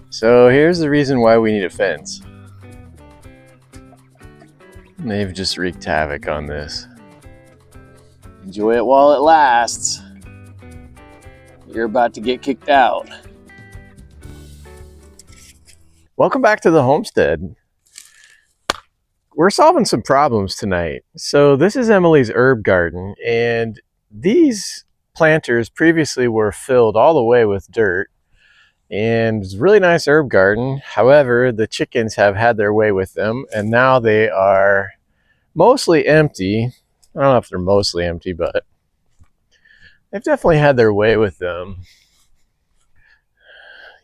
So here's the reason why we need a fence. They've just wreaked havoc on this. Enjoy it while it lasts. You're about to get kicked out. Welcome back to the homestead. We're solving some problems tonight. So this is Emily's herb garden, and these planters previously were filled all the way with dirt, and it's a really nice herb garden. However, the chickens have had their way with them, and now they are mostly empty. I don't know if they're mostly empty, but they've definitely had their way with them.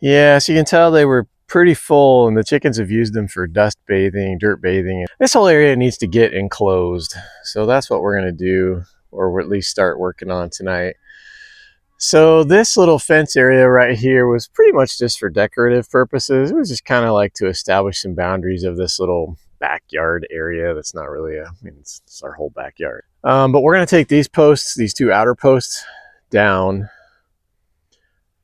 Yeah, so you can tell they were pretty full, and the chickens have used them for dust bathing, dirt bathing. This whole area needs to get enclosed. So that's what we're gonna do, or at least start working on tonight. So this little fence area right here was pretty much just for decorative purposes. It was just kind of like to establish some boundaries of this little backyard area. That's not really it's our whole backyard. But we're gonna take these posts, these two outer posts down,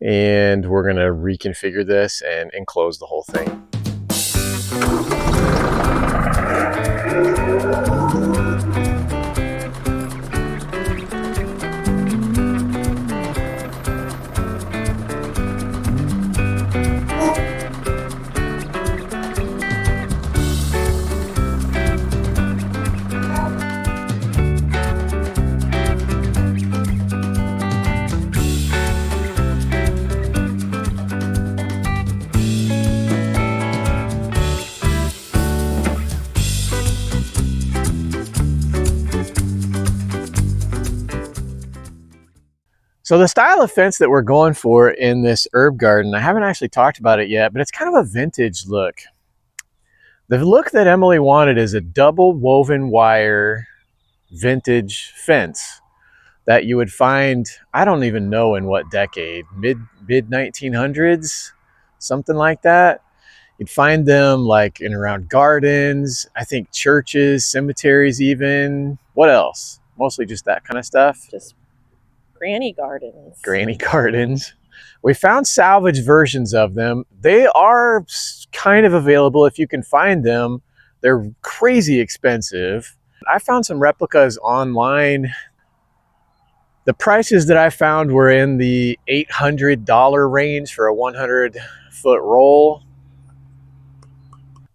and we're gonna reconfigure this and enclose the whole thing. So the style of fence that we're going for in this herb garden, I haven't actually talked about it yet, but it's kind of a vintage look. The look that Emily wanted is a double woven wire vintage fence that you would find, I don't even know in what decade, mid 1900s, something like that. You'd find them like in around gardens, I think churches, cemeteries even. What else? Mostly just that kind of stuff. Just granny gardens. Granny gardens. We found salvage versions of them. They are kind of available if you can find them. They're crazy expensive. I found some replicas online. The prices that I found were in the $800 range for a 100-foot roll,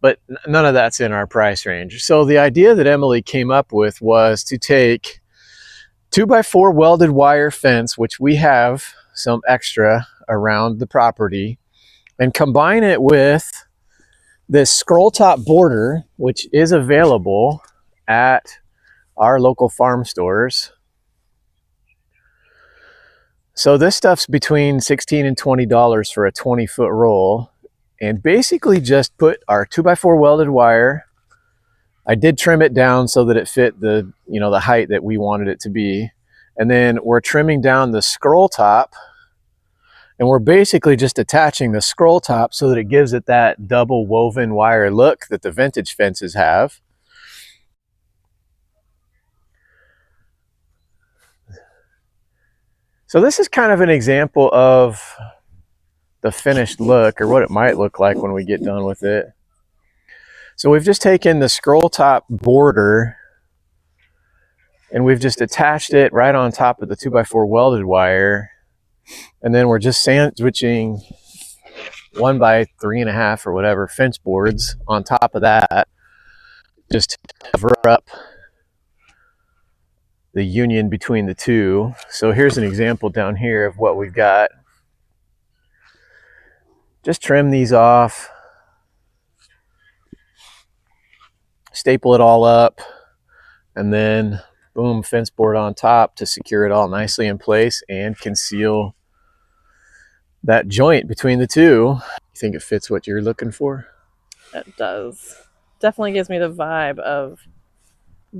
but none of that's in our price range. So the idea that Emily came up with was to take 2x4 welded wire fence, which we have some extra around the property, and combine it with this scroll top border, which is available at our local farm stores. So this stuff's between $16 and $20 for a 20-foot roll, and basically just put our 2x4 welded wire. I did trim it down so that it fit the, the height that we wanted it to be. And then we're trimming down the scroll top, and we're basically just attaching the scroll top so that it gives it that double woven wire look that the vintage fences have. So this is kind of an example of the finished look, or what it might look like when we get done with it. So we've just taken the scroll top border and we've just attached it right on top of the 2x4 welded wire. And then we're just sandwiching 1x3.5 or whatever fence boards on top of that, just to cover up the union between the two. So here's an example down here of what we've got. Just trim these off, staple it all up, and then boom, fence board on top to secure it all nicely in place and conceal that joint between the two. You think it fits what you're looking for? It does. Definitely gives me the vibe of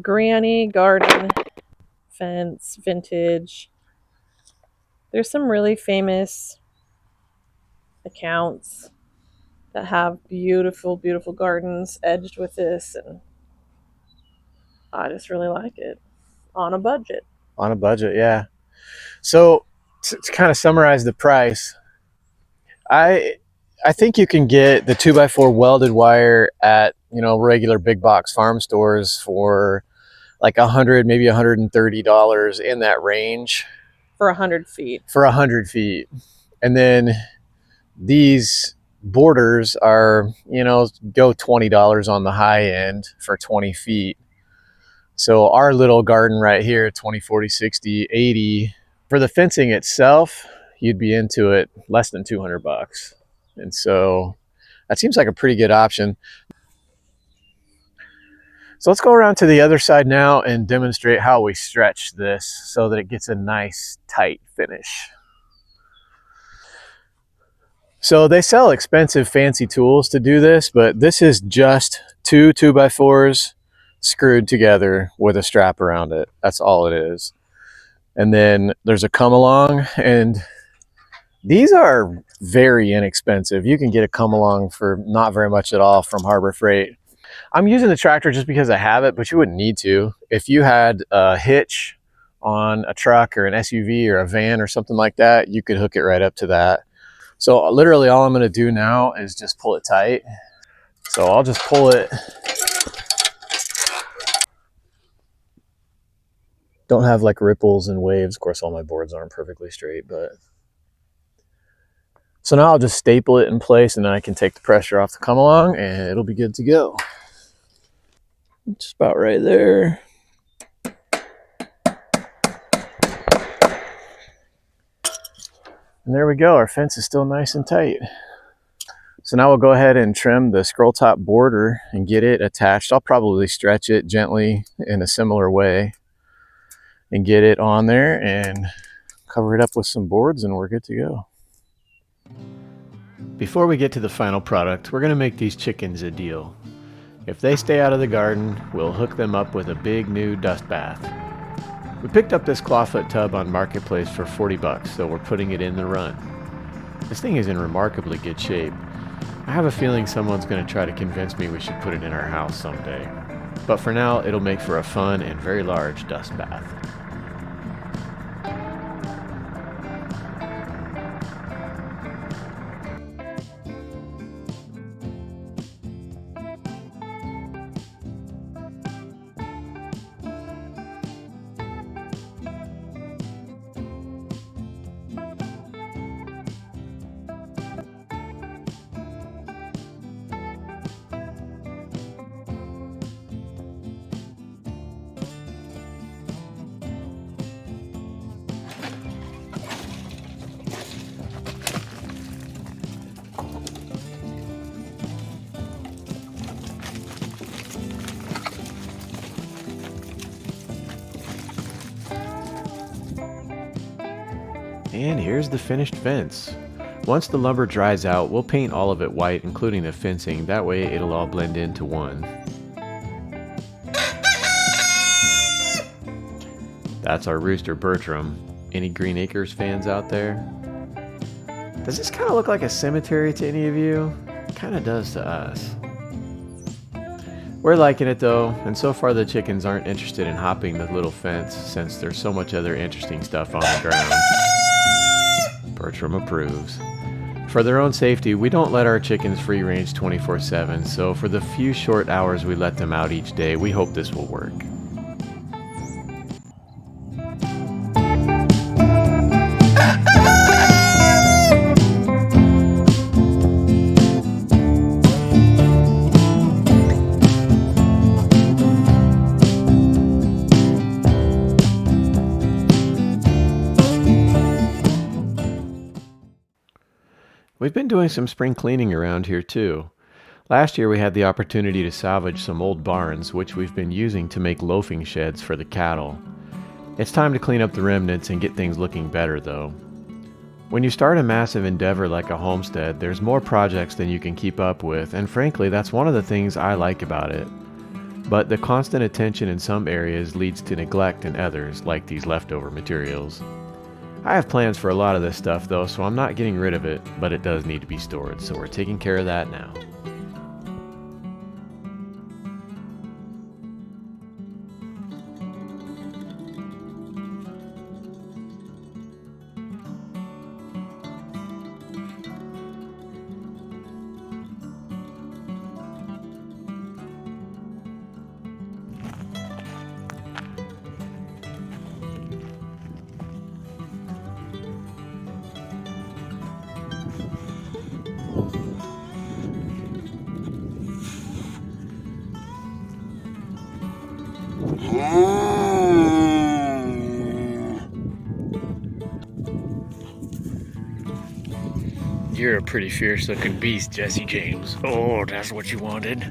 granny garden fence, vintage. There's some really famous accounts that have beautiful, beautiful gardens edged with this, and I just really like it. On a budget. On a budget, yeah. So to kind of summarize the price, I think you can get the 2x4 welded wire at, you know, regular big box farm stores for like $100, maybe $130 in that range For 100 feet. for 100 feet. And then these borders are, you know, go $20 on the high end for 20 feet. So our little garden right here, 20, 40, 60, 80, for the fencing itself, you'd be into it less than 200 bucks. And so that seems like a pretty good option. So let's go around to the other side now and demonstrate how we stretch this so that it gets a nice tight finish. So they sell expensive fancy tools to do this, but this is just two 2x4s screwed together with a strap around it. That's all it is. And then there's a come along, and these are very inexpensive. You can get a come along for not very much at all from Harbor Freight. I'm using the tractor just because I have it, but you wouldn't need to. If you had a hitch on a truck or an SUV or a van or something like that, you could hook it right up to that. So literally all I'm going to do now is just pull it tight. So I'll just pull it. Don't have like ripples and waves. Of course, all my boards aren't perfectly straight, but. So now I'll just staple it in place, and then I can take the pressure off the come along and it'll be good to go. Just about right there. And there we go. Our fence is still nice and tight. So now we'll go ahead and trim the scroll top border and get it attached. I'll probably stretch it gently in a similar way and get it on there and cover it up with some boards, and we're good to go. Before we get to the final product, we're going to make these chickens a deal. If they stay out of the garden, we'll hook them up with a big new dust bath. We picked up this clawfoot tub on Marketplace for 40 bucks, so we're putting it in the run. This thing is in remarkably good shape. I have a feeling someone's going to try to convince me we should put it in our house someday. But for now, it'll make for a fun and very large dust bath. And here's the finished fence. Once the lumber dries out, we'll paint all of it white, including the fencing. That way it'll all blend into one. That's our rooster Bertram. Any Green Acres fans out there? Does this kind of look like a cemetery to any of you? It kind of does to us. We're liking it though, and so far the chickens aren't interested in hopping the little fence since there's so much other interesting stuff on the ground. Bertram approves. For their own safety, we don't let our chickens free range 24/7, so for the few short hours we let them out each day, we hope this will work. We've been doing some spring cleaning around here too. Last year we had the opportunity to salvage some old barns, which we've been using to make loafing sheds for the cattle. It's time to clean up the remnants and get things looking better though. When you start a massive endeavor like a homestead, there's more projects than you can keep up with, and frankly that's one of the things I like about it. But the constant attention in some areas leads to neglect in others, like these leftover materials. I have plans for a lot of this stuff though, so I'm not getting rid of it, but it does need to be stored, so we're taking care of that now. You're a pretty fierce looking beast, Jesse James. Oh, that's what you wanted.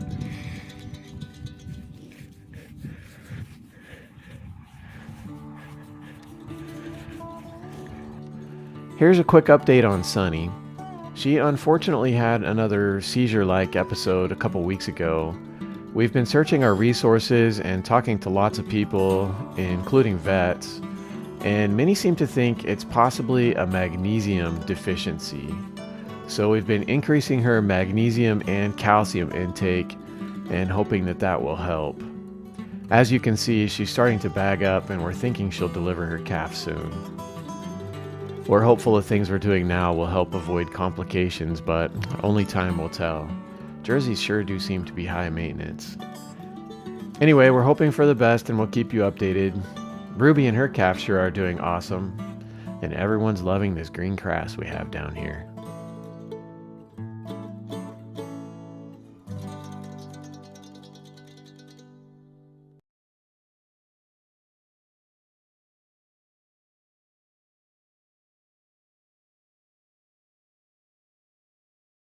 Here's a quick update on Sunny. She unfortunately had another seizure-like episode a couple weeks ago. We've been searching our resources and talking to lots of people, including vets, and many seem to think it's possibly a magnesium deficiency. So we've been increasing her magnesium and calcium intake and hoping that that will help. As you can see, she's starting to bag up and we're thinking she'll deliver her calf soon. We're hopeful the things we're doing now will help avoid complications, but only time will tell. Jerseys sure do seem to be high maintenance. Anyway, we're hoping for the best and we'll keep you updated. Ruby and her calf sure are doing awesome, and everyone's loving this green grass we have down here.